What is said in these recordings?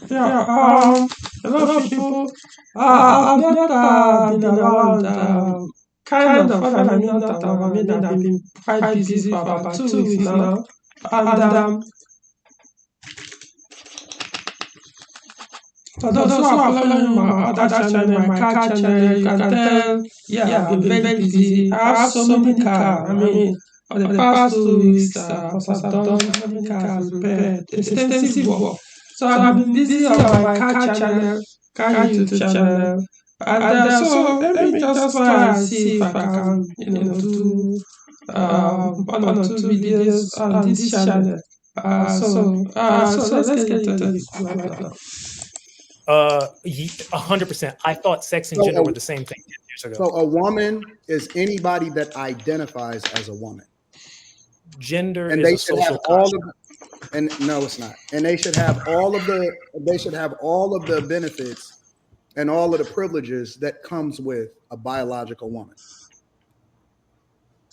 Yeah, a lot of people have not been around, kind of, when I mean not around, I mean I've been quite busy for about 2 weeks now. And for those who are following my other channel, my car channel, you can tell, yeah, I've been very busy. I have so many cars. I mean, for the past 2 weeks, because I've done so many cars repaired, extensive work. So I've been busy on my car channel, car YouTube channel. And so let me just try and see if I can, do one or two videos on this channel. So let's get into this right now. 100%. I thought sex and gender were the same thing 10 years ago. So a woman is anybody that identifies as a woman. Gender and is they a should social have all construct. of, and no, it's not. And they should have all of the. They should have all of the benefits and all of the privileges that comes with a biological woman.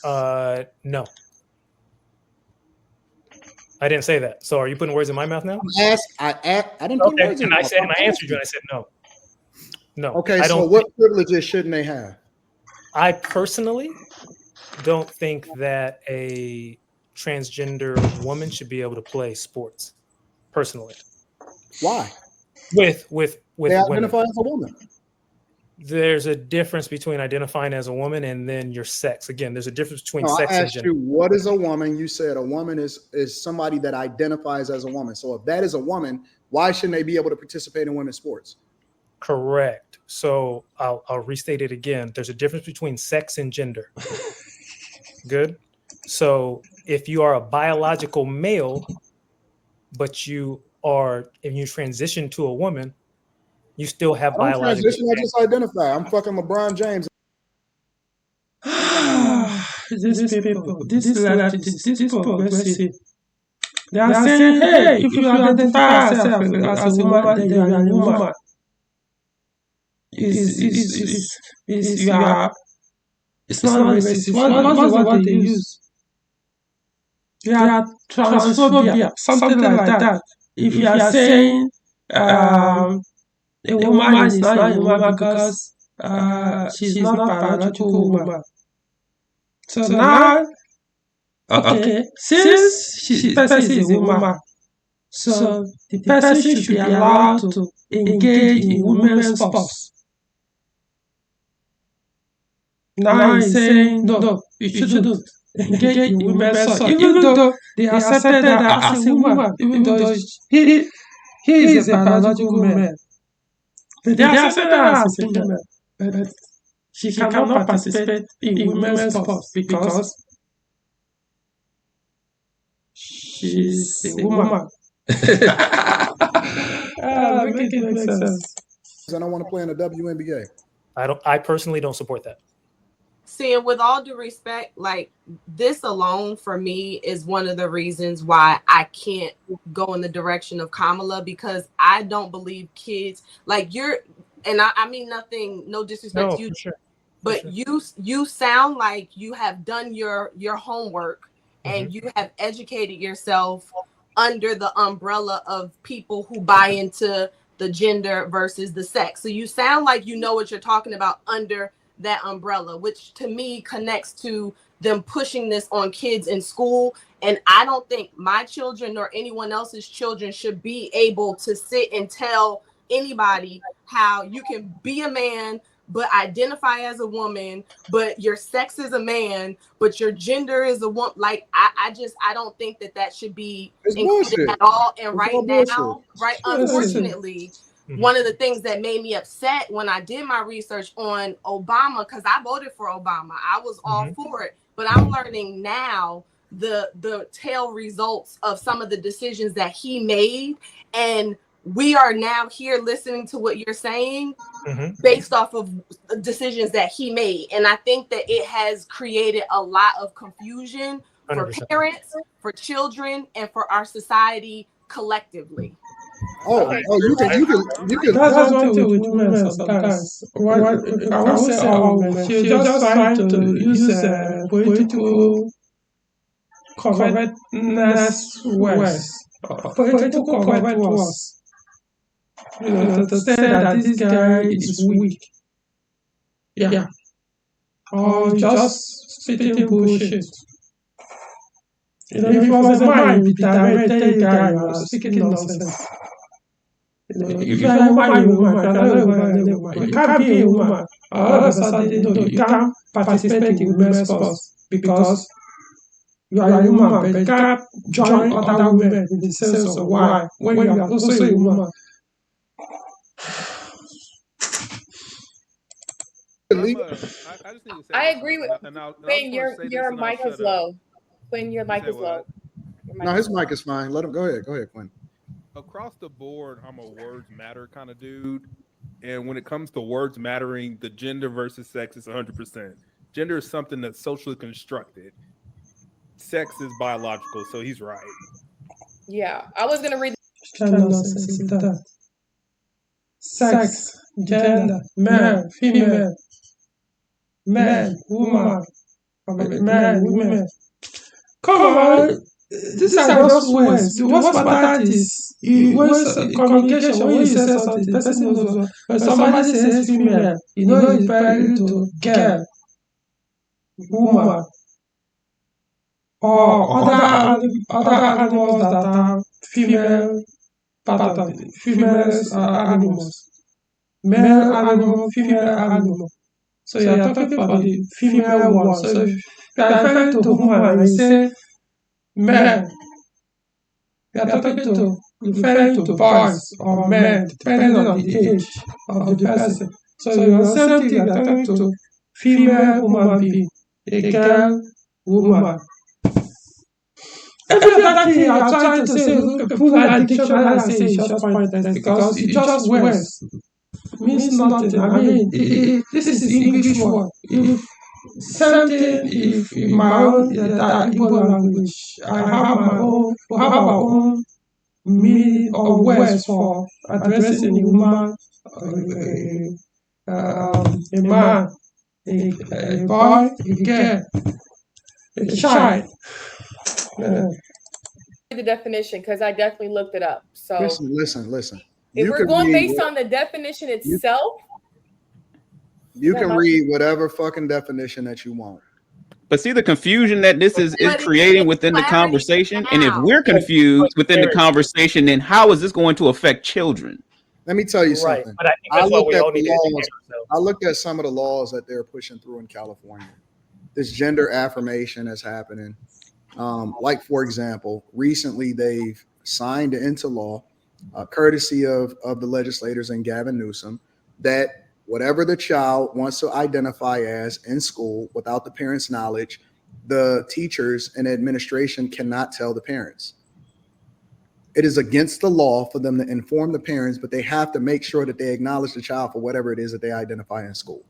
No. I didn't say that. So are you putting words in my mouth now? I didn't put words in my your mouth. And I answered you and I said no. No. Okay, so what privileges shouldn't they have? I personally don't think that a transgender woman should be able to play sports. Personally. Why? With they identify as a woman. There's a difference between identifying as a woman and then your sex. Again, there's a difference between sex I and asked gender. you, what is a woman? You said a woman is somebody that identifies as a woman. So if that is a woman, why shouldn't they be able to participate in women's sports? Correct. So I'll restate it again. There's a difference between sex and gender. Good. So if you are a biological male, but if you transition to a woman, you still have biological. Transition, I just identify. I'm fucking LeBron James. These people, this leftists, this progressive, they are saying, hey, if you identify yourself as a woman, then you are a woman. It's not racist. What's the word they use? You are transphobia, something like that. If you are saying a woman is not a woman because she's not a biological woman. So now, okay, since the person is a woman, so the person should be allowed to engage in women's sports. Now he's saying, no, you shouldn't engage in women's sports, even though they accepted her as a woman, even though he is a biological man. They accepted her as a female, but she cannot participate in women's sports because she's a woman. Make it make sense. I don't want to play in the WNBA. I personally don't support that. See, and with all due respect, like this alone for me is one of the reasons why I can't go in the direction of Kamala, because I don't believe kids like and I mean nothing, no disrespect to you, sure. but sure. You sound like you have done your homework and you have educated yourself under the umbrella of people who buy into the gender versus the sex. So you sound like you know what you're talking about under that umbrella, which to me connects to them pushing this on kids in school. And I don't think my children nor anyone else's children should be able to sit and tell anybody how you can be a man but identify as a woman, but your sex is a man, but your gender is a woman. Like I don't think that should be included at all. And unfortunately, one of the things that made me upset when I did my research on Obama, because I voted for Obama, I was all for it, but I'm learning now the tail results of some of the decisions that he made, and we are now here listening to what you're saying based off of decisions that he made. And I think that it has created a lot of confusion for 100%. Parents, for children, and for our society collectively. You can. That's one thing with women sometimes. I won't say all women. She's just trying to use political correctness words. Political correct words to say that this guy is weak. Yeah. Or just spitting bullshit. If it was a man, you'd be direct, tell the guy you are speaking nonsense. If you are a woman, you're a woman. If you are not a woman, you're a woman. You can't be a woman. All of a sudden, no, you can't participate in women's sports because you are a woman, but you can't join other women in the sense of why when you are also a woman. I agree with Quinn. Your mic is low. Quinn, your mic is low. No, his mic is fine. Let him go ahead. Go ahead, Quinn. Across the board, I'm a words matter kind of dude. And when it comes to words mattering, the gender versus sex is 100%. Gender is something that's socially constructed. Sex is biological, so he's right. Yeah, I was gonna read. Sex, gender, man, female, man, woman, man, women. Come on, these are just words. The worst part is when communication, when you say something, the person knows. When somebody says female, you know it's referring to girl, woman, or other animals that are female part of it. Females are animals. Male animal, female animal. So you're talking about the female one. So if you are referring to woman and you say male, you are referring to boys or men, depending on the age of the person. So you are saying you are talking to female human being, a girl, woman. Every other thing you are trying to say, put that dictionary and say it's just pointless because it just words. Means nothing. I mean, this is English word. If something, if in my own Igbo language, I have my own, we have our own meaning or words for addressing a woman, a man, a boy, a girl, a child. The definition because I definitely looked it up. So listen. If we're going based on the definition itself, you can read whatever fucking definition that you want. But see the confusion that this is creating within the conversation, and if we're confused within the conversation, then how is this going to affect children? Let me tell you something. But I think that's why we all need to educate ourselves. I looked at some of the laws that they're pushing through in California. This gender affirmation is happening. Like, for example, recently they've signed into law, courtesy of the legislators and Gavin Newsom, that whatever the child wants to identify as in school without the parents' knowledge, the teachers and administration cannot tell the parents. It is against the law for them to inform the parents, but they have to make sure that they acknowledge the child for whatever it is that they identify in school.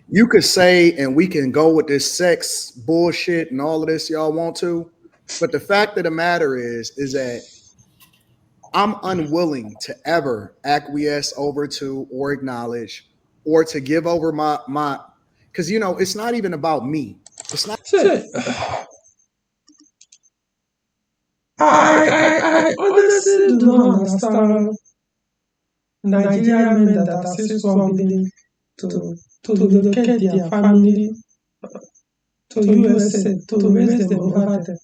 You could say, and we can go with this sex bullshit and all of this y'all want to, but the fact of the matter is that I'm unwilling to ever acquiesce over to or acknowledge or to give over my because it's not even about me. It's not. I honestly do not understand Nigerian men that are still struggling to relocate their family to USA to raise them over there.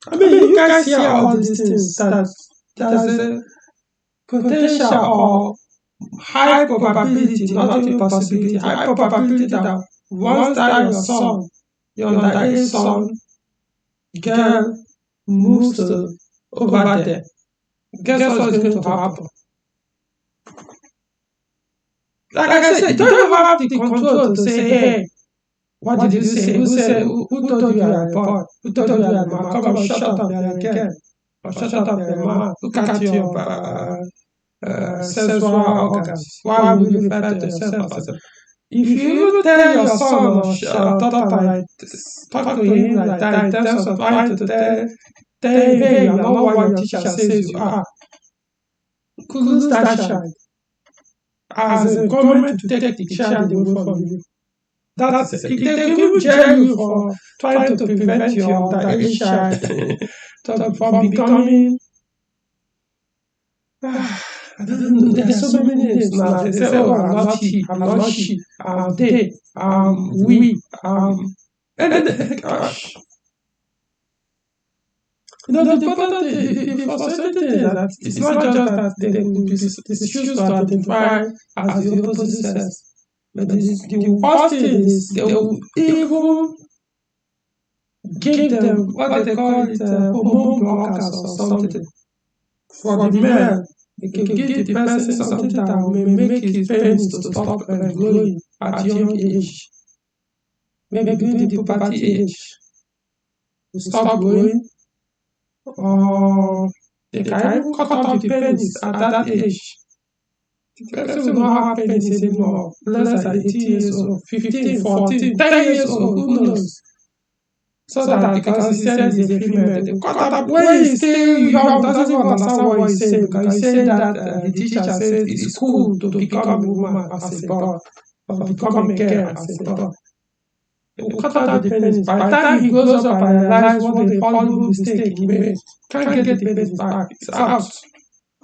I mean, you guys hear all these things that there's a potential or high probability, not even possibility, high probability that once that your son, your underage son, girl, moves over there, guess what's going to happen? Like I said, you don't even have the control to say, hey, what did you say? Who told you are a boy? Who told you are a man? Come on, shut up, you are a girl. Or shut up, you are a man. Look at your sexual organs. Why would you refer to yourself as a... If you tell your son or daughter like this, talk to him like that in terms of trying to tell him, hey, you are not what your teacher says you are, you could lose that child. As a government to take the child away from you. That's it. They could even jail you for trying to prevent your underage child from becoming. I don't know. There's so many names now. They say, "Oh, I'm not he, I'm not she, I'm they, we, and gosh." The important frustrating thing is that it's not just that they will choose to identify as the opposite sex, but the worst thing is they will even give them what they call it hormone blockers or something. For the male, they can give the person something that may make his penis to stop growing at young age. Maybe during the puberty age, to stop growing. Or they can even cut off the penis at that age. The person will not have penis anymore, less than 18 years old, 15, 14, 10 years old, who knows? So that because he said he's a female, they cut off when he's still young, doesn't even understand what he's saying, because he's saying that the teacher says it's cool to become a woman as a boy, or become a girl as a boy. They will cut out the penis. By the time he grows up and realizes what a horrible mistake he made, can't get the penis back. It's out.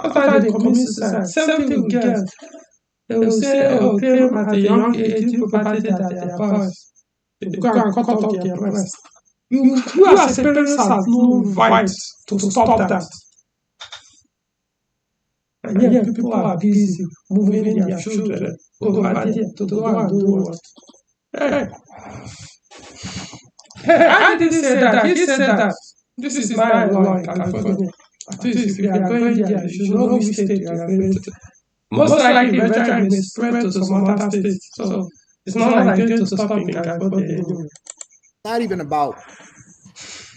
After they commit suicide, same thing with girls. They will say, "Oh, claim at a young age, you puberty that they are boys." They go and cut off their breast. You as a parent have no right to stop that. And yet people are busy moving their children over there to go and do what? Hey, I didn't say that. He said that. This is my law in California. At least if you are going there, you should know which state you are going to. Most likely, eventually, may spread to some other states. So it's not like going to stop in California anyway. Not even about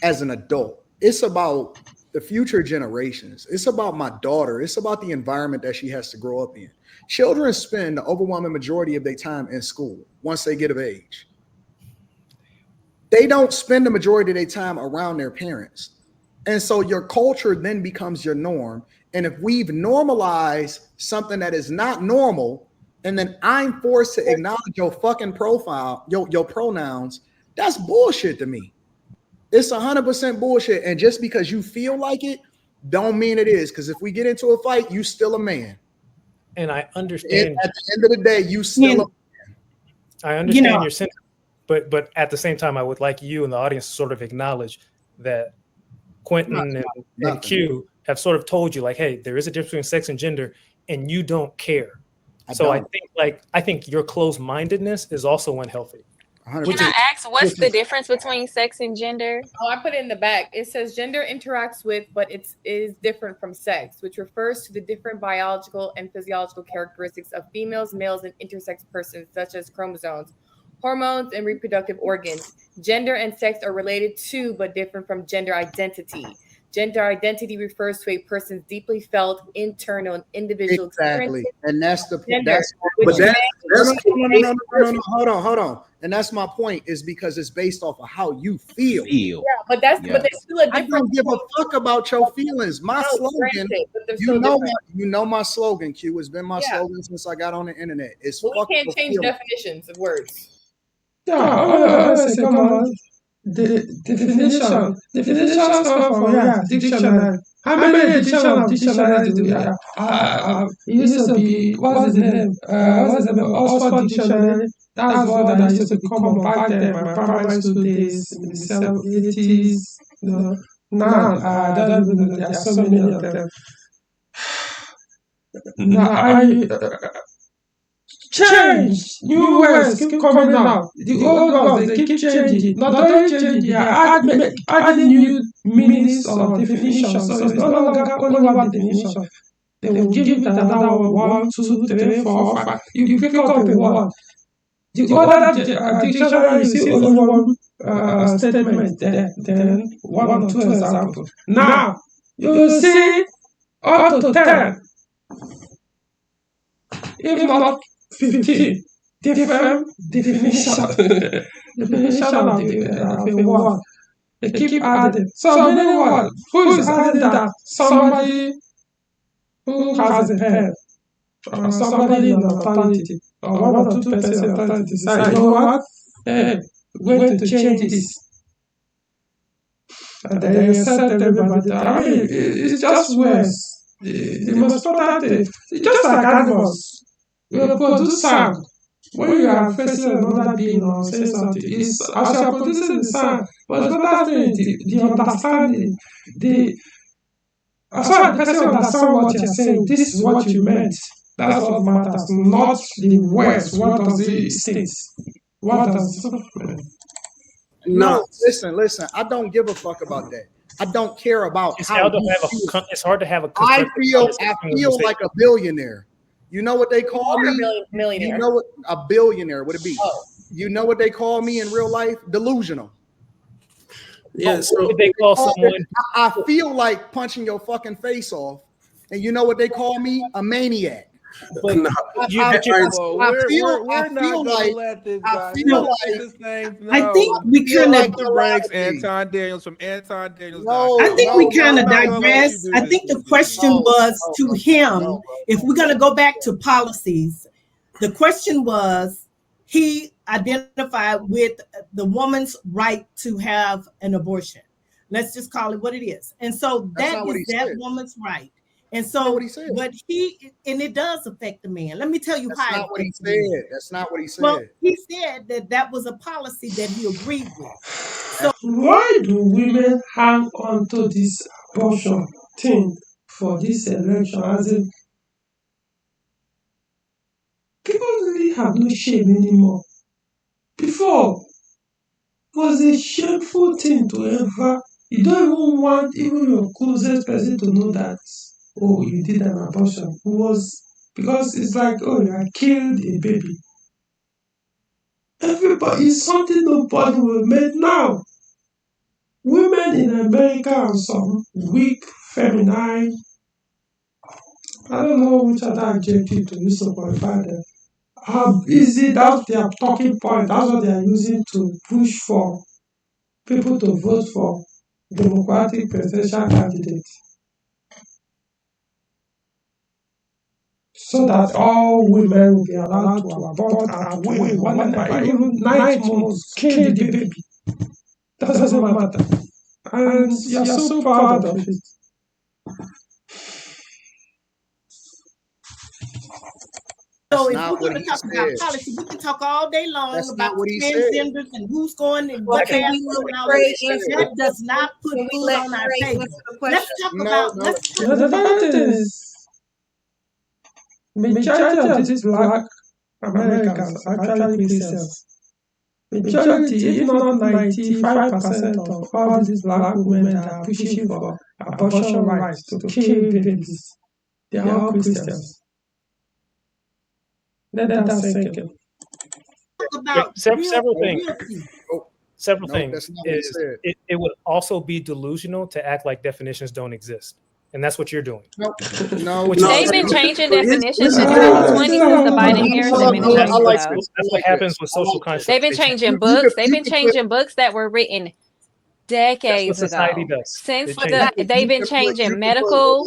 as an adult. It's about the future generations. It's about my daughter. It's about the environment that she has to grow up in. Children spend the overwhelming majority of their time in school once they get of age. They don't spend the majority of their time around their parents. And so your culture then becomes your norm. And if we've normalized something that is not normal, and then I'm forced to acknowledge your fucking profile, your pronouns, that's bullshit to me. It's 100% bullshit. And just because you feel like it, don't mean it is. Because if we get into a fight, you still a man. And I understand. And at the end of the day, you still a man. I understand your sentiment. But at the same time, I would like you and the audience to sort of acknowledge that Quentin and Q have sort of told you, like, hey, there is a difference between sex and gender, and you don't care. I think your closed-mindedness is also unhealthy. Can I ask what's the difference between sex and gender? Oh, I put it in the back. It says gender interacts with, but it is different from sex, which refers to the different biological and physiological characteristics of females, males, and intersex persons, such as chromosomes, hormones, and reproductive organs. Gender and sex are related to, but different from gender identity. Gender identity refers to a person's deeply felt internal and individual experience. And that's the point. Hold on. And that's my point, is because it's based off of how you feel. Yeah, but there's still a difference. I don't give a fuck about your feelings. My slogan, you know my slogan, Q, has been my slogan since I got on the internet. It's we can't change definitions of words. Yeah, come on. The definition comes from dictionary. How many dictionaries do we have? It used to be, what's the name? Oxford Dictionary. That's one that used to come on back then, my primary school days in the 80s. Now, I don't even know, there are so many of them. Change! New words keep coming out. The old ones, they keep changing. Not only changing, they are adding new meanings or definitions. So it's no longer only one definition. They will give it another 1, 2, 3, 4, 5. You pick up a word. The other dictionary, you see only one statement there, then 1 or 2 examples. Now, you will see up to 10. If not 15 different definitions of a word. They keep adding. So many words. Who is adding that? Somebody who has a head, or somebody in authority, or 1 or 2 persons in authority decide, you know what? hey, we're going to change this. And then you accept everybody. I mean, it's just worse. The most important thing, it's just like animals. You produce sound. When you are facing another being or saying something, it's as you are producing the sound, but the important thing, the understanding, as far as the person understands what you're saying, this is what you meant. That's what matters, not the words. What does it state? What does it No, listen. I don't give a fuck about that. I don't care about It's how hard to you have feel. it's hard to have a I constructive feel conversation when you say- like a billionaire. You know what they call Or me? millionaire. You know what a billionaire would it be? Oh. You know what they call me in real life? Delusional. Yeah, what so would they call someone? I feel like punching your fucking face off, and you know what they call me? A maniac. But no, I We're feel not gonna like let this I guy. feel let like this thing. I think we feel kind of. like Dr. Ranks, Taraji. Anton Daniels from Anton Daniels. No, I think we kind of I'm not gonna let digress. you do I this think the with me. question No, was no, to no, him. no, If we're going to go back to policies, the question was he identified with the woman's right to have an abortion. Let's just call it what it is. And so That's that not what is he that said. woman's right. And That's not so what he said. and it does affect the man. Let me tell you That's how not it what he affects the man. said. That's not what he Well, said. he said that was a policy that he agreed with. why do women hang on to this abortion thing for this election? As in, people really have no shame anymore. Before, it was a shameful thing to ever. You don't even want even your closest person to know that, oh, you did an abortion. It was because it's like, oh, I killed a baby. Everybody, it's something nobody will make now. Women in America are some weak, feminine. I don't know which other adjective to use to qualify them. How easy, that's their talking point. That's what they are using to push for people to vote for Democratic presidential candidates. So that all women will be allowed to abort at will, whenever, even 9 months, kill the baby. Doesn't matter. And you're so proud of it. So That's if not we're going what to he talk about said. policy, we can talk all day long That's about not what he said. transgenders and who's going and Well, what can we bathroom and all Craig that. answer That does not put Can we food let on our Craig table. answer the Let's question? talk No, about. no. Let's You know, the funny thing is, majority of these black Americans are actually Christians. Majority, if not 95% of all these black women that are pushing for abortion rights to kill babies, they are all Christians. Let that sink in. talk about several things. reality. Several No, things that's not what he is said. it would also be delusional to act like definitions don't exist, and that's what you're doing. No, Which They've been changing definitions in the 2020s since the Biden-Harris administration. That's what happens with social constructs. They've been They change. changing books. They've been changing books that were written That's what decades society ago. does. Since They change. they've been changing medical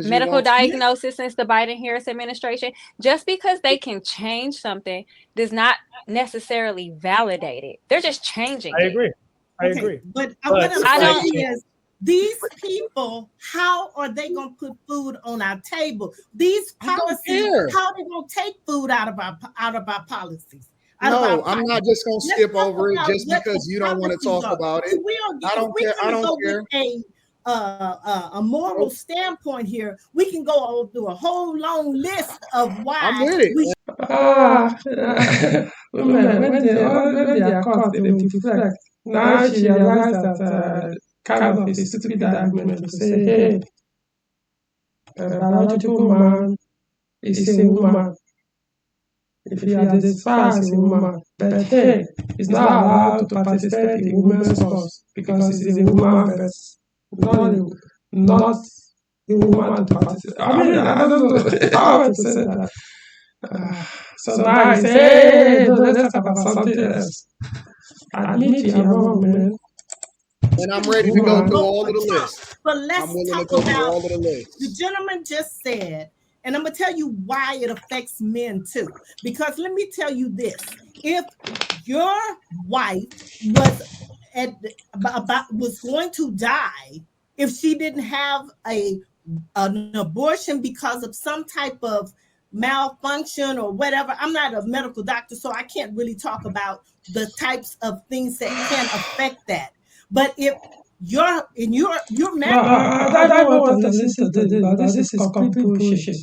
medical diagnosis since the Biden-Harris administration. Just because they can change something does not necessarily validate it. They're just changing I it. agree. I Okay, agree. But But what I'm I don't- saying is, these people, how are they going to put food on our table? These I don't policies, care. how are they going to take food out of our policies? No, I'm not just gonna Let's skip talk over it about just what because the you don't want to policies talk are. about it. If we are, I don't if we're care. I gonna don't go care. with a moral standpoint here, we can go through a whole long list of why I'm with it. we Women, when they are caught, they will deflect. Now she realized that kind of a stupid argument to say, hey, a biological man is a woman. If he identifies as a woman, but hey, he's not allowed to participate in women's sports because he's a woman, but not a woman to participate. I mean, I don't know how to say that. So now I say, hey, no, let's talk about something else. Admit you're wrong, man. And I'm ready to go through all of the list. But I'm let's willing to talk go through about all of the list. the gentleman just said, And I'm going to tell you why it affects men too. Because let me tell you this. If your wife was going to die if she didn't have an abortion because of some type of malfunction or whatever. I'm not a medical doctor, so I can't really talk about the types of things that can affect that. But if you're married, I don't want to listen to this, but this is complete bullshit.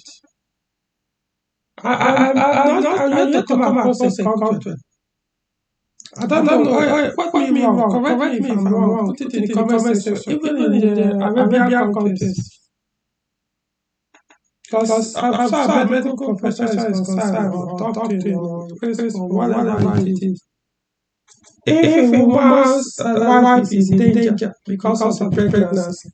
I'm not to come across a content. I don't know. What me wrong? Correct me if I'm wrong. Put it in the comment section. Even in the Arabian context. Because I'm sorry, medical profession is concerned or doctor or priest or whatever it is. If a woman's life is in danger because of the pregnancy,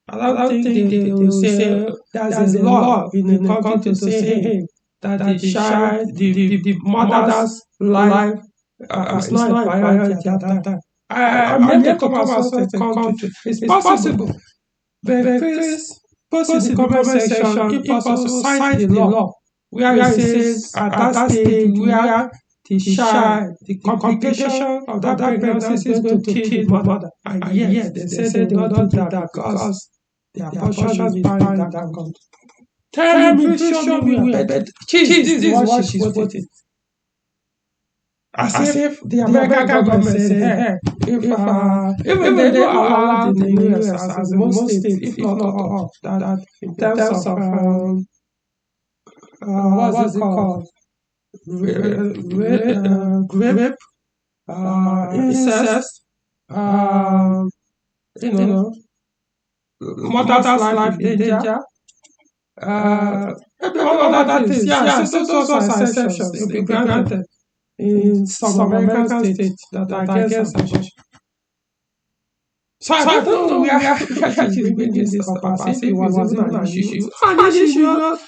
I don't think they will say there's a law in the country to say, hey, that the child, the mother's life is not a priority at that time. I'm yet to come across a country. It's possible. But please post in the comment section if possible cite the law where it says at that stage where the child, the complication of that pregnancy is going to kill the mother. And yet they say they don't do that because the abortion is banned in that country. Tell me, show me where. This is what she's quoting. As if the American government said, hey, even they don't allow the US as most states, if not all, that in terms of what's it called? Rape, incest, mother's life in danger. Maybe all other things. Yeah, so those are exceptions. It will be granted in some American states that are against abortion. So I don't know where she's bringing this up as if it wasn't an issue. And she should not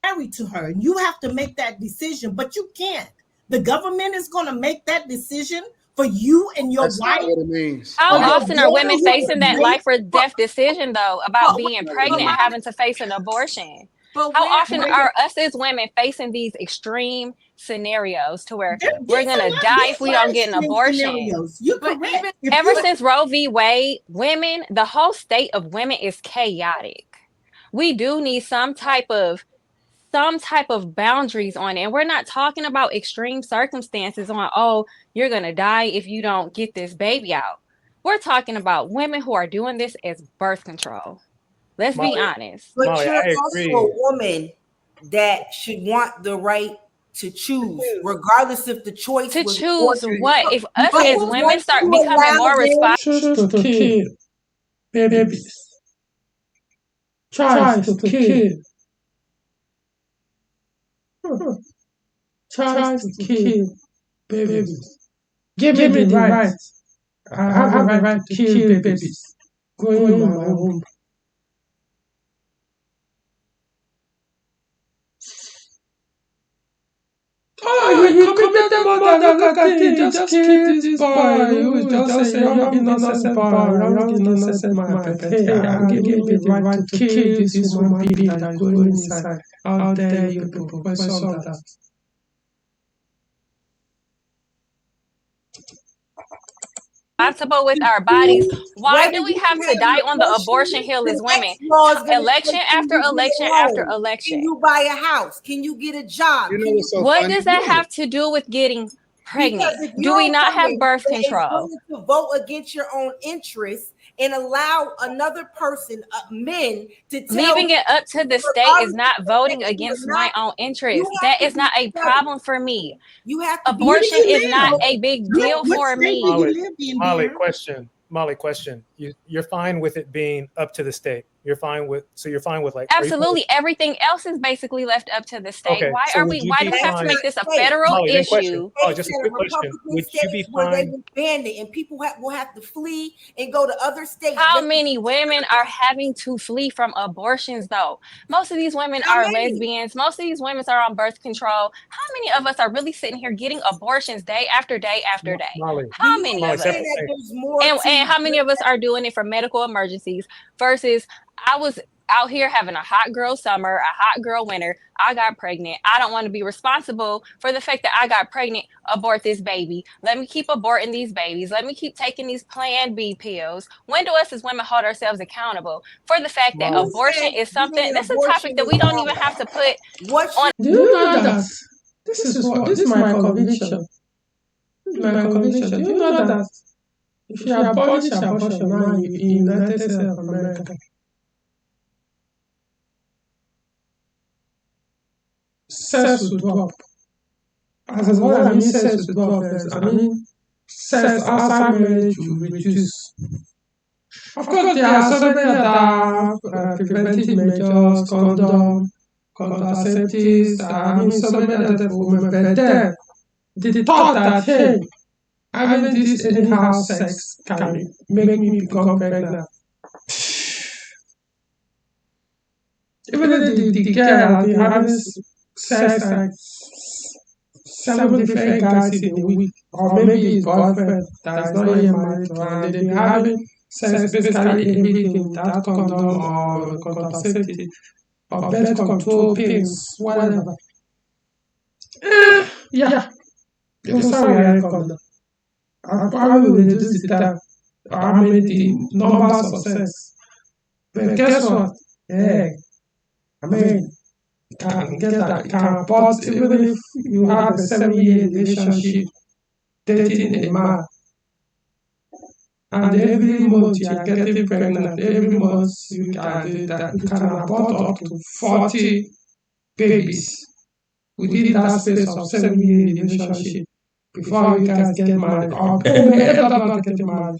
married to her. You have to make that decision, but you can't. The government is going to make that decision for you and your That's wife. not what it means. How often are women facing that life or death decision, though, about being pregnant and having to face an abortion? How often are us as women facing these extreme scenarios to where we're going to die if we don't get an abortion? Ever since Roe v. Wade, women, the whole state of women is chaotic. We do need some type of boundaries on it. And we're not talking about extreme circumstances on, oh, you're going to die if you don't get this baby out. We're talking about women who are doing this as birth control. Let's be honest. But you're also a woman that should want the right to choose, regardless if the choice to choose what. If us as women start becoming more responsible to kill babies, tries to kill, tries to kill babies. Give me the right. I have a right to kill babies. Go in my womb. Oh, you committed murder, look at it, just kill this boy. You will just say, young innocent boy, young innocent man. Hey, I'm giving you the right to kill this human being that is going inside. How dare you people question that? Responsible with our bodies. Why do we have to die on the abortion hill as women? Election after election after election. Can you buy a house? Can you get a job? What does that have to do with getting pregnant? Do we not have birth control? To vote against your own interests and allow another person, men, to tell leaving it up to the state is not voting against my own interests. That is not a problem for me. You have abortion is not a big deal for me. Molly, question. You're fine with it being up to the state. You're fine with like absolutely everything else is basically left up to the state. Okay, why do we have to make this a federal issue? Oh, just a quick question. Would you be fine? They banned it and people will have to flee and go to other states. How many women are having to flee from abortions though? Most of these women are lesbians. Most of these women are on birth control. How many of us are really sitting here getting abortions day after day after day? How many of us? And how many of us are doing it for medical emergencies versus out here having a hot girl summer, a hot girl winter. I got pregnant. I don't want to be responsible for the fact that I got pregnant. Abort this baby. Let me keep aborting these babies. Let me keep taking these Plan B pills. When do us as women hold ourselves accountable for the fact that abortion is something? That's a topic that we don't even have to put on. Do you know that this is my conviction? My conviction. Do you know that if you abolish abortion now in the United States of America, sex will drop? As in what I mean, sex will drop. I mean, sex outside marriage will reduce. Of course, there are so many other preventive measures, condom, contraceptives, I mean, so many other women, but then the thought that, hey, having this anyhow sex can make me become pregnant. Even though the girl has been having sex like 7 different guys in a week, or maybe his boyfriend that is not yet married to her, and they've been having sex basically every day without condom or contraceptive or birth control pills, whatever. Yeah, they will start wearing condom. I probably will reduce the time, I mean the numbers of sex. But guess what? Hey, I mean, you can get that, you can abort even if you have a 7-year relationship dating a man. And every month you are getting pregnant, every month you can do that. You can abort up to 40 babies within that space of 7-year relationship before you guys get married. Or end up not getting married.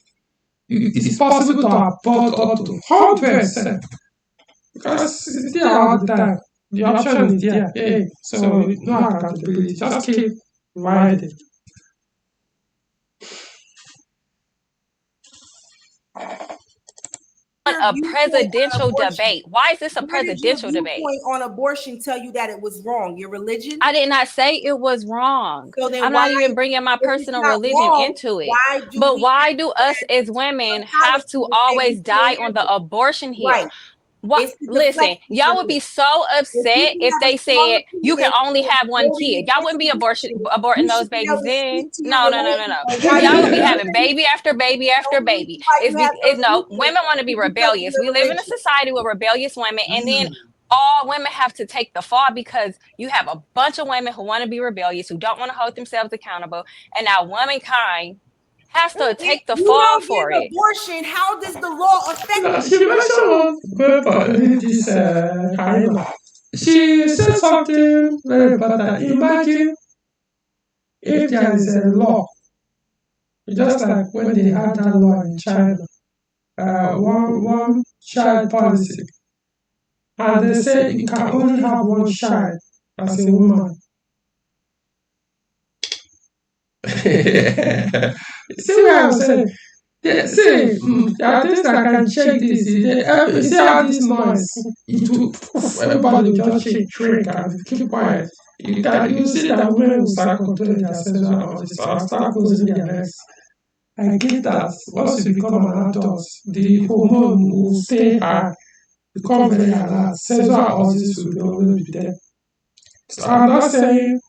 It's possible to abort up to 100%. Because it's there all the time. The option is there. Hey, so no accountability. Just keep riding. A presidential debate. Why is this a presidential debate? On abortion tell you that it was wrong? Your religion? I did not say it was wrong. So then I'm not even bringing my personal religion into it. Why do us as women have to always die on the abortion hill? Right. What? Listen, y'all would be so upset if they said you can only have one kid. Y'all wouldn't be aborting those babies then. No. Y'all would be having baby after baby after baby. No, women want to be rebellious. We live in a society with rebellious women, and then all women have to take the fall because you have a bunch of women who want to be rebellious, who don't want to hold themselves accountable, and now womankind has to take the fall for it. Abortion, how does the law affect She said something very important. Imagine if there is a law, just like when they had that law in China, one child policy, and they say you can only have one child as a woman. See what I'm saying? There are things that can check this. See how this noise, everybody will just shrink and keep quiet. You see that women will start controlling their sexual urges or start closing their legs. I get that once you become an adult, the hormone will stay high, become very alert. Sexual urges will always be there. So I'm not saying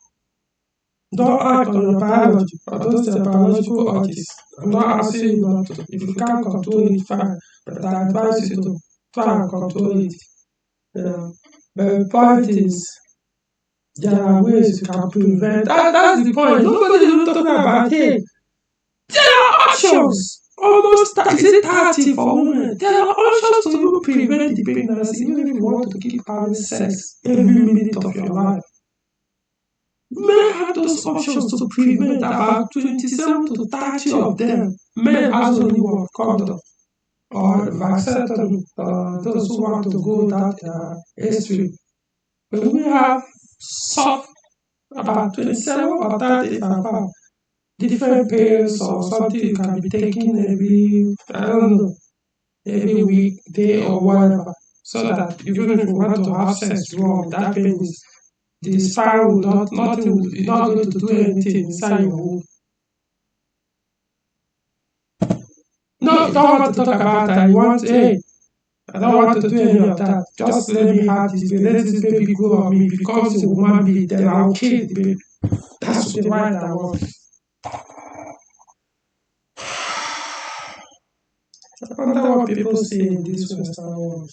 don't act on your biology, or those are biological urges. I'm not asking you not to. If you can't control it, fine. But I advise you to try and control it. But the point is, there are ways you can prevent. That's the point. Nobody is talking about it. There are options. Almost 30 for women. There are options to even prevent the pregnancy, even if you want to keep having sex every minute of your life. Men have those options to prevent about 27 to 30 of them. Men has only one condom or vasectomy, those who want to go without history. But we have about 27 or 30 about different pills or something you can be taking every week, day or whatever. So that even if you want to have sex wrong, that means the sperm will not going to do anything inside your womb. No, don't want to talk about that. You want, I don't want to do any of that. Just let me have this baby. Let this baby grow on me, becomes a woman being, then I'll kill the baby. That's the right I want. I wonder what people say in this Western world.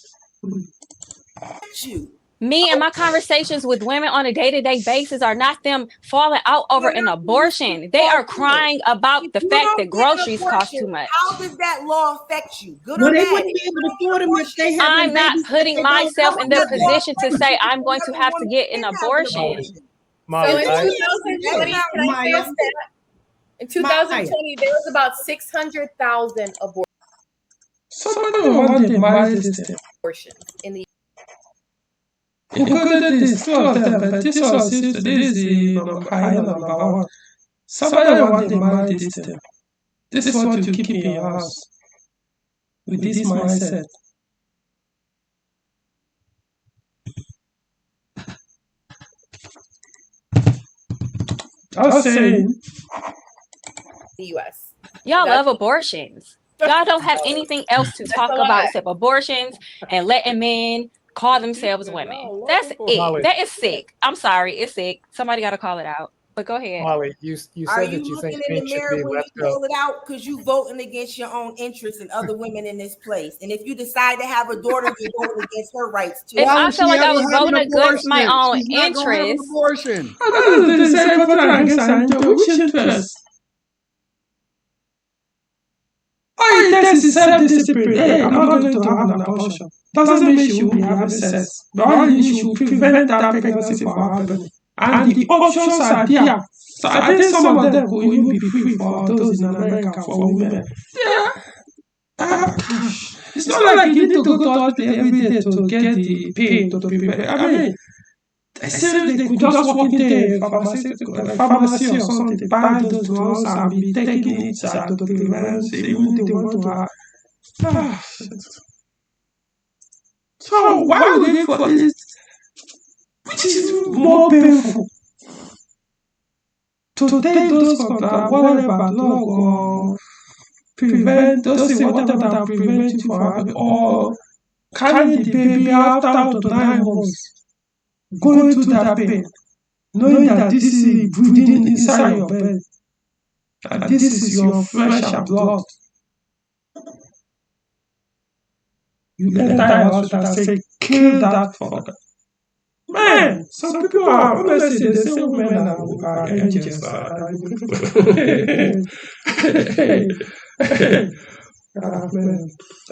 Me and my conversations with women on a day-to-day basis are not them falling out over an abortion. They are crying about the fact that groceries cost too much. How does that law affect you? Good Well, or they bad? wouldn't be able to afford them if they had I'm not babies. putting myself in the position to say I'm going to have to get an abortion. So Molly, in I, 2020, can I say a stat? In 2020, there was about 600,000 Somebody want to marry this thing. abortions in the Included this, two of them, but this one seems to this is the higher number one. Somebody want to marry this thing. This is what you keep in your house with this mindset. I was saying, U.S. Y'all love abortions. Y'all don't have anything else to talk about except abortions and letting men call themselves women. That's it. That is sick. I'm sorry, it's sick. Somebody got to call it out. But go ahead. Molly, you said Are that you you looking think in the men should mirror be when left you out. call it out because you voting against your own interests and other women in this place? And if you decide to have a daughter, you're voting against her rights too. If I feel like I was voting against my own She's not gonna have an interests, abortion. I don't know the same voting against her interest. Which interest? Oh, it takes self-discipline. Hey, I'm not going to have an abortion. Doesn't mean she will be having sex. But only she will prevent that pregnancy from happening. And the options are there. So I think some of them will even be free for those in America, for women. Yeah. It's not like you need to go to hospital every day to get the pain to prevent. I mean, seriously, they could just walk into a pharmacy or something, buy those drugs and be taking it to prevent even they want to have. So why would they for this? Which is more painful? To take those whatever drug or prevent those whatever that prevent you from having, or carry the baby after up to 9 months, going through that pain, knowing that this is breathing inside your bed, and this is your flesh and blood. You enter your hospital and say, kill that fucker. Man, some people are honestly, they say women are angels. Man.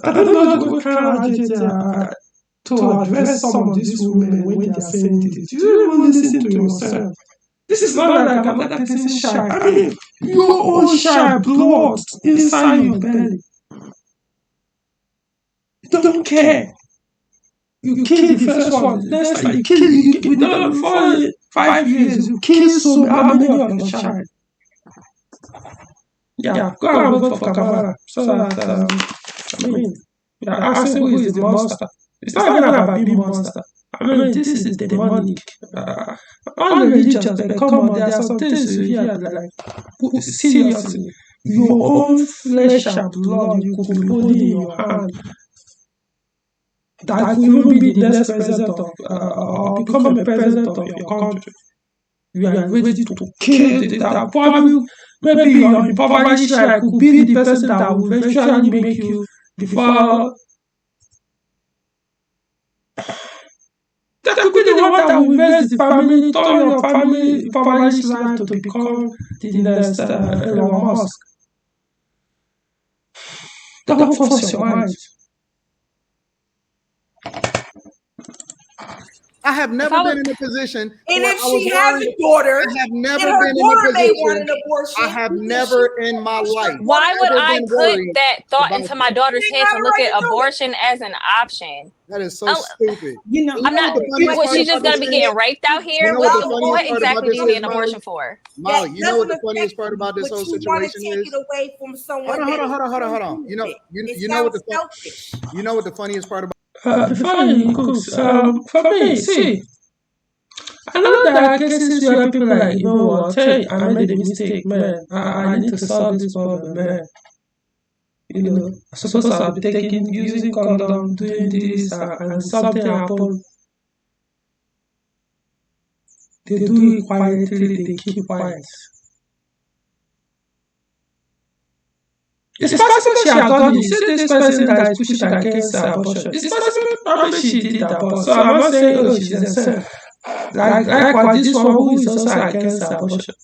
I don't know what kind of agenda to address some of these women when they are saying this. You don't even listen to yourself. This is not like another person's child. I mean, your own child blood inside your belly. You don't care. You kill the first one, next time you kill it, within 5 years, you kill so many of your child. Yeah, go and vote for Kamala. So that, I mean, you're asking who is the monster. It's not even about being monster. I mean, this is demonic. All religions, they come on, there are some things you hear, like, seriously, your own flesh and blood, you could be holding in your hand. That will even be the next president of, or become a president of your country. You are ready to kill that probably, maybe your impoverished child could be the person that will eventually make you before. That could be the one that will raise the family, turn your family impoverished life to become the next Elon Musk. Don't force your mind. I have never been in a position. And if she has a daughter, I have never and her been in daughter a may want an position. abortion. I have never in my life. Why would ever I been put worried that thought about into my daughter's head to look at abortion as an option? That is so stupid. You know, I'm not. Was she just gonna be getting raped out here? You know what the What funniest part about exactly do this you need is, an Molly? abortion for? Molly, you know what the Doesn't funniest affect part about this you, whole but you want to situation take is? it away from someone. Hold on. You know what the selfish. you know what the funniest part about? Before you cook, for me, see, I know there are cases where people are like, you know what, hey, I made a mistake, man. I need to solve this problem, man. supposed to be taking, using condom, doing this, and something happened. They do it quietly, they keep quiet. It's possible she has done it. You see this person that is pushing against abortion. It's possible probably she did abortion. So I'm not saying, oh, she's a sin. Like this one who is also against abortion.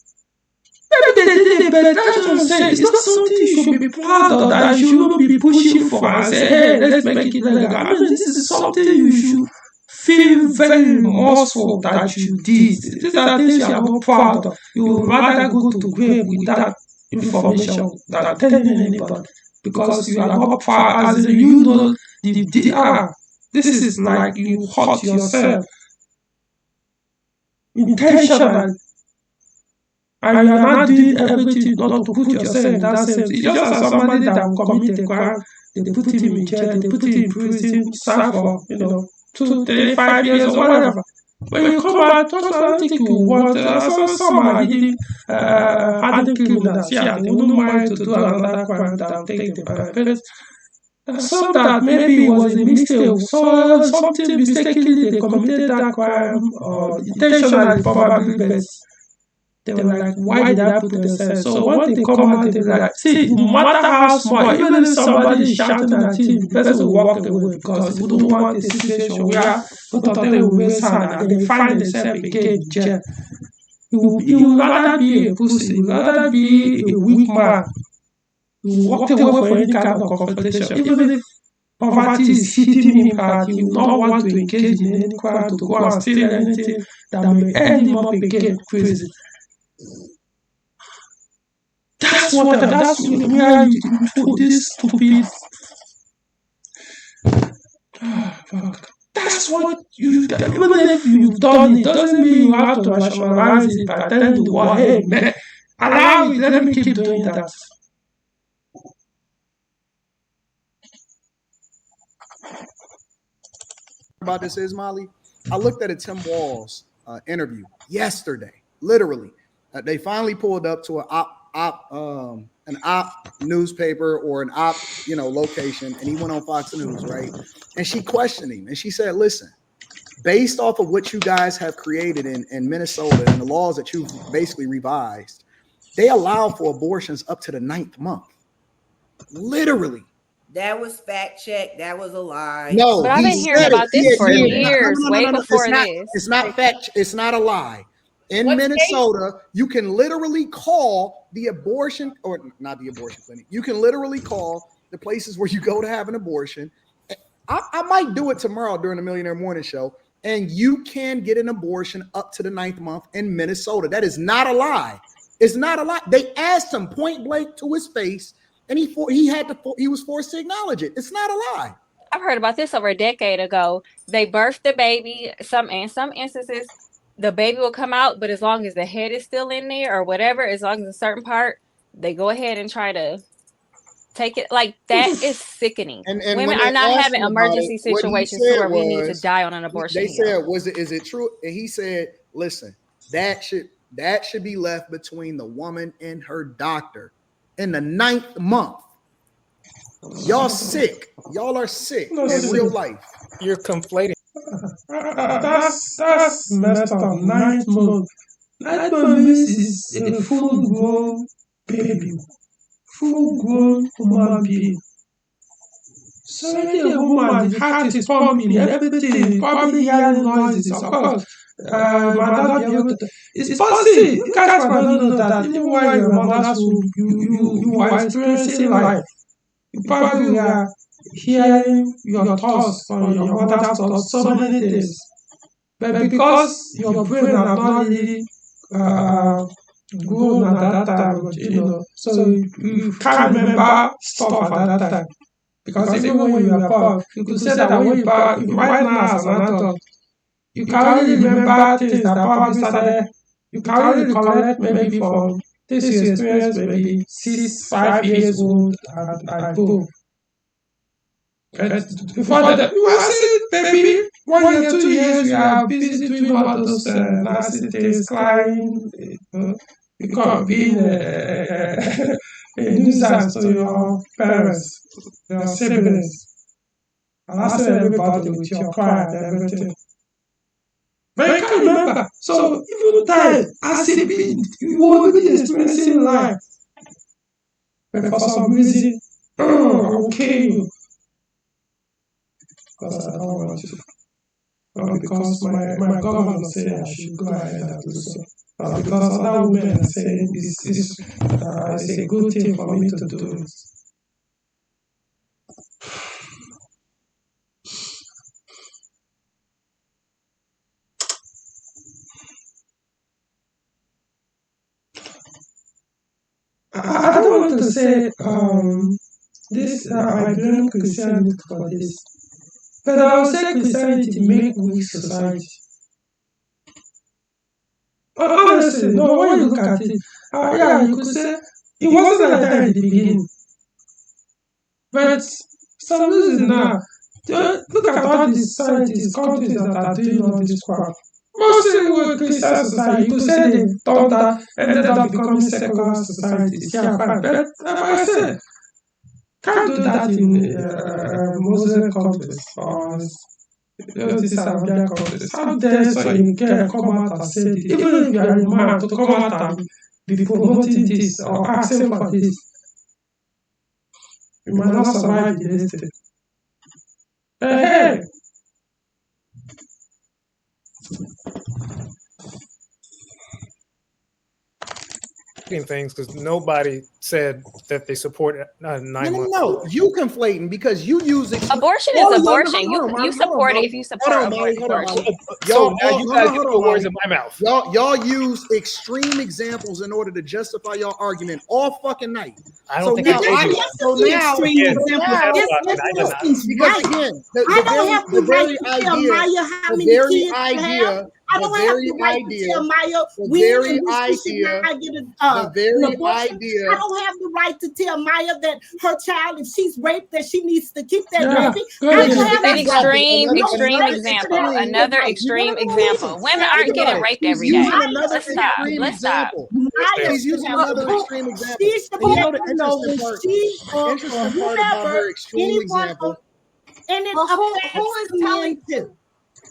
Maybe they did it, but that's what I'm saying. It's not something you should be proud of, that you should not be pushing for and say, hey, let's make it legal. I mean, this is something you should feel very remorseful that you did. These are things you are not proud of. You would rather go to grave with that information than telling anybody, because you are not proud, as in you know this is like you hurt yourself intentionally, and you are not doing everything not to put yourself in that same. It's just as somebody that will commit a crime, they put him in jail, they put him in prison, serve for 2, 3, 5 years or whatever. When you come back, I don't think you want some are hidden hardened criminals. Yeah, they wouldn't mind to do another crime than take the benefits. Some that maybe it was a mistake, so something mistakenly they committed that crime, or intentionally probably, but they were like, why did I put themselves? So when they come out, they were like, see, no matter how small, even if somebody is shouting at him, the person will walk away, because he wouldn't want a situation where both of them will raise hand and they find themselves again in jail. He will rather be a pussy, he will rather be a weak man. He will walk away for any kind of confrontation. Even if poverty is hitting him hard, he will not want to engage in any crime, to go and steal anything that may end him up again crazy. That's where you put this stupid. Fuck. That's what you do. Even if you've done it, doesn't mean you have to rationalize it by telling the world, hey, man, allow it, let me keep doing that. About this is, Molly, I looked at a Tim Walz interview yesterday, literally. They finally pulled up to an op newspaper or an op location, and he went on Fox News, right? And she questioned him, and she said, listen, based off of what you guys have created in Minnesota and the laws that you've basically revised, they allow for abortions up to the 9th month. Literally. That was fact check. That was a lie. No, but I've been hearing about this for years, way before this. It's not fact. It's not a lie. In Minnesota, you can literally call the abortion, or not the abortion clinic. You can literally call the places where you go to have an abortion. I might do it tomorrow during the Millionaire Morning Show, and you can get an abortion up to the 9th month in Minnesota. That is not a lie. It's not a lie. They asked him point blank to his face, and he was forced to acknowledge it. It's not a lie. I've heard about this over a decade ago. They birthed the baby. In some instances, the baby will come out, but as long as the head is still in there or whatever, as long as a certain part, they go ahead and try to take it. Like, that is sickening. And women are not having emergency situations where we need to die on an abortion. They said, is it true? And he said, listen, that should be left between the woman and her doctor in the 9th month. Y'all sick. Y'all are sick in real life. You're conflating. That's messed up. 9th month. 9th month is a full-grown baby, full-grown human being. So the woman, the heart is pumping, everything, probably hearing noises. Of course, might not be able to. It's possible. You guys might not know that even while you're a mother's womb, you are experiencing life. You probably are hearing your thoughts on your mother's thoughts, so many things. But because your brain has not really grown at that time, so you can't remember stuff at that time. Because even when you are born, you could say that when you are right now as an adult, you can't really remember things that probably started. You can't really collect maybe from things you experienced maybe 6, 5 years old at home. Before that, you are seeing maybe 1 year, 2 years, you are busy doing all those nasty things, crying, being a nuisance to your parents, your siblings, harassing everybody with your cry and everything. But you can't remember. So even time as a being, you will be experiencing life. But for some reason, I will kill you. Because I don't want to. Not because my governor said I should go ahead and do so. But because other women are saying this is a good thing for me to do it. I don't want to say this I blame Christianity for this, but I would say Christianity make weak society. But honestly, no, when you look at it, yeah, you could say it wasn't like that in the beginning. But some reason now, look at all these scientists, countries that are doing all this crap. Mostly with Christian society, you could say they thought that ended up becoming secular societies. Yeah, fine. But like I said, can't do that in Muslim countries or these Arabian countries. How dare so you can come out and say this? Even if you are a man, to come out and be promoting this or asking for this, you might not survive the next day. Hey! Things because nobody said that they support 9 months. No, you conflating because you use abortion is abortion. You support it if you support abortion. So now you guys get the words in my mouth. Y'all use extreme examples in order to justify your argument all fucking night. I don't think because again, the very idea I don't have the right to tell Maya I don't have the right to tell Maya that her child, if she's raped, that she needs to keep that baby. An extreme example. Another extreme example. Women aren't getting raped every day. Let's stop. She's using another extreme example. The interesting part about her extreme example. And it who is telling you?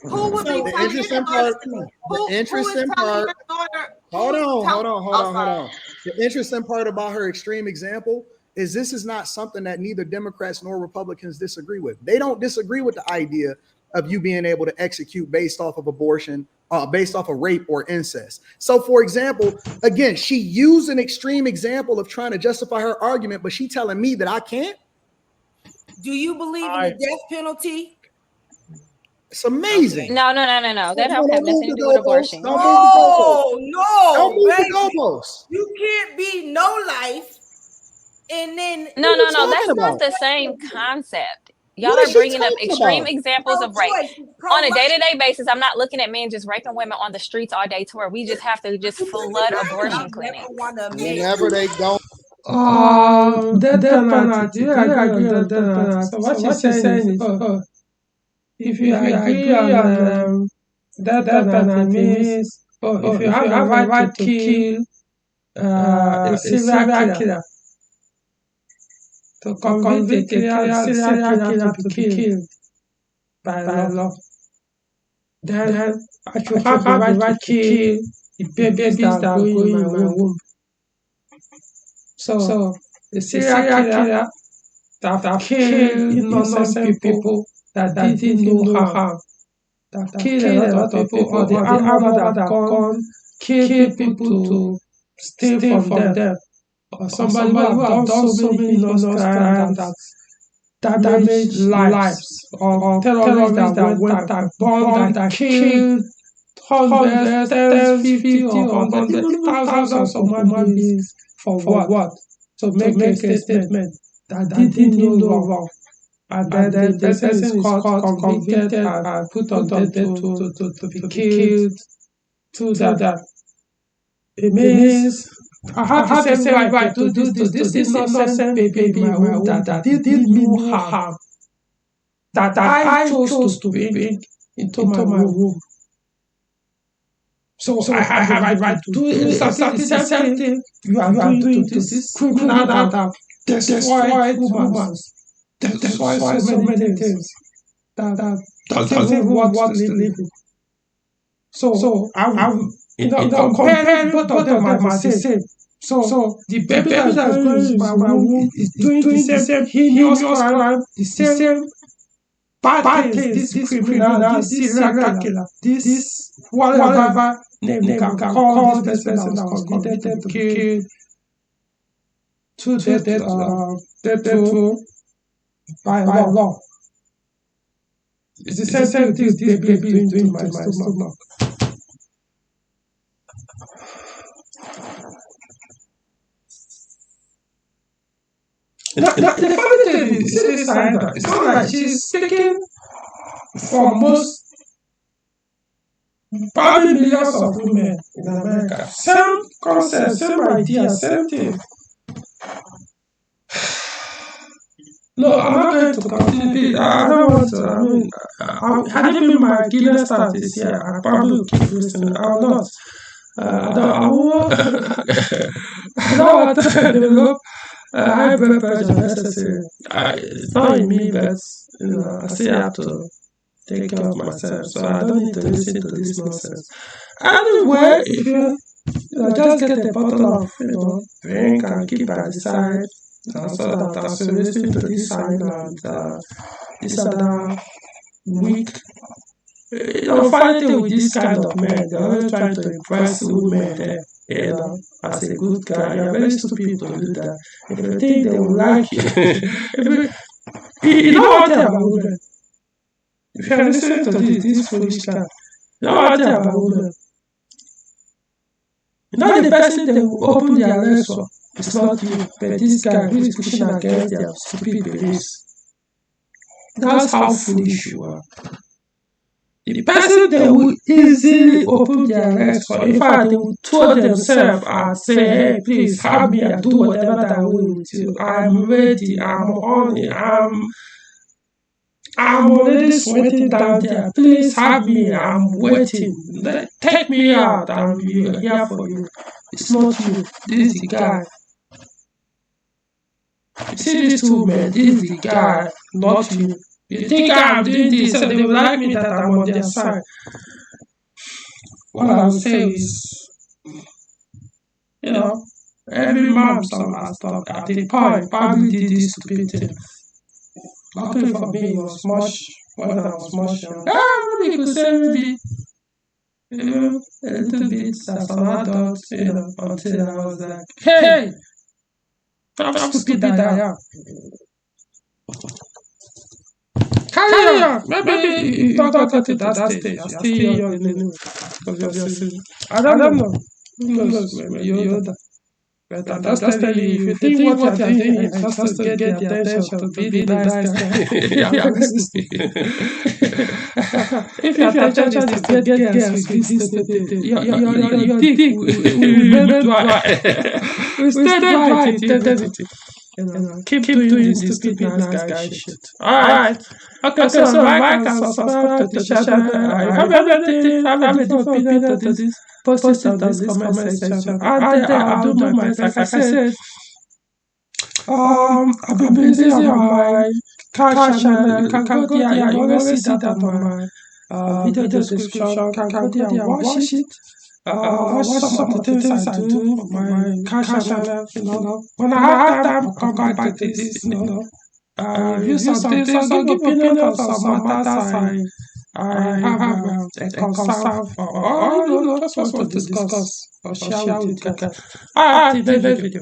Who would be the interesting part? Hold on. The interesting part about her extreme example is this is not something that neither Democrats nor Republicans disagree with. They don't disagree with the idea of you being able to execute based off of abortion, based off of rape or incest. So, for example, again, she used an extreme example of trying to justify her argument, but she telling me that I can't. Do you believe in the death penalty? It's amazing. No. That don't have nothing to do with abortion. Don't move the goalposts. You can't be no life and then no. That's not the same concept. Y'all are bringing up extreme examples of rape on a day-to-day basis. I'm not looking at men just raping women on the streets all day to where we just have to just flood abortion clinics. Whenever they don't. Death penalty. I agree on death penalty. So what you're saying is, if you agree on death penalty means, if you have the right to kill a serial killer, to convict a serial killer to be killed by law, then I should have the right to kill the babies that are going in my womb. So the serial killer that killed innocent people that didn't know harm, that killed a lot of people, or the armor that gone kill people to steal from them, or somebody who have done so many innocent crimes that damaged lives, or terrorists that went and bombed and killed hundreds, tens, 50, or 100, thousands of human beings for what? To make a statement that didn't know wrong. And then the person is caught, convicted, and put on death to be killed to that. It means I have the same right to do this innocent baby in my womb that didn't mean harm, that I chose to bring into my womb. So I have the right to do exactly the same thing you are doing to this criminal that have destroyed women, destroyed so many things that doesn't even want to live. So I comparing both of them are the same. So the baby that's going in my womb is doing the same heinous crime, the same bad things, this criminal, this serial killer, this whatever name you can call this person that was convicted to kill to death row by law. It's the same thing this baby is doing to my stomach. Now, the funny thing is, this Sandra, it's not like she's speaking for most, probably millions of women in America. Same concept, same idea, same thing. No, I'm not going to continue. I don't want to. Had it been my Guinness start this year, I probably would keep listening. I will not. I don't want to develop high blood pressure necessary. It's not in me, but I still have to take care of myself, so I don't need to listen to this nonsense. Anyway, if you just get a bottle of drink and keep by the side, so that as you listen to this sign and this other week, funny thing with this kind of men, they're always trying to impress women there. As a good guy, you're very stupid to do that. If you think they will like you, you know what about women. If you're listening to this foolish guy, you know what about women. You know the person they will open their legs for. It's not you, but this guy who is pushing against their stupid beliefs. That's how foolish you are. The person they will easily open their legs for. In fact, they will throw themselves and say, hey, please help me and do whatever that I will with you. I'm ready, I'm on it, I'm already sweating down there. Please help me, I'm waiting. Take me out, I'm here for you. It's not you, this is the guy. You see these two men, this is the guy, not you. You think I'm doing this so they will like me that I'm on their side. What I would say is, every man somehow stopped at the point probably did this stupid thing. Luckily for me, it was much when I was much young. Maybe you could say maybe a little bit as an adult, until I was like, hey, how stupid that I am. Carry on. Maybe you don't get to that stage. You're still young anyway. I don't know. Who knows? Maybe you're older. But I'm just telling you, if you think what you're doing is just to get the attention, to be the nice guy, if your attention is to get girls with this, your dick will stay dry in eternity. Keep doing this stupid nice guy shit. Alright. Okay, so like and subscribe to the channel. If you have anything, have a different opinion to this, post it on this comment section. And I'll do my best. Like I said, I've been busy on my car channel. You can go there. You always see that on my video description. You can go there and watch it. Watch some of the things I do on my car channel. When I have time, I'll come back to this, review some things, I'll give opinion on some matters I have a concern for, or just want to discuss or share with you guys. Alright, the next video.